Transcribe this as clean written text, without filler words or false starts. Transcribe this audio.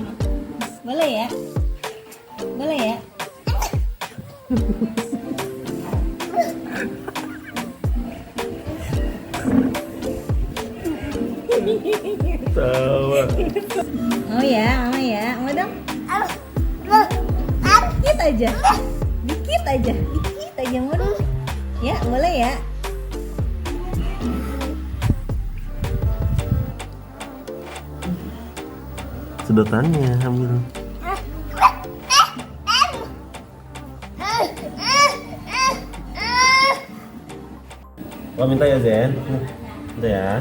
Mama. Boleh ya? Boleh ya? Tawa. Oh ya, Mama ya. Mau dong? Dikit aja. Dikit aja. Dikit aja mau dong? Ya, boleh ya? Sedotannya ambil. Wah, minta ya Zen. Minta ya.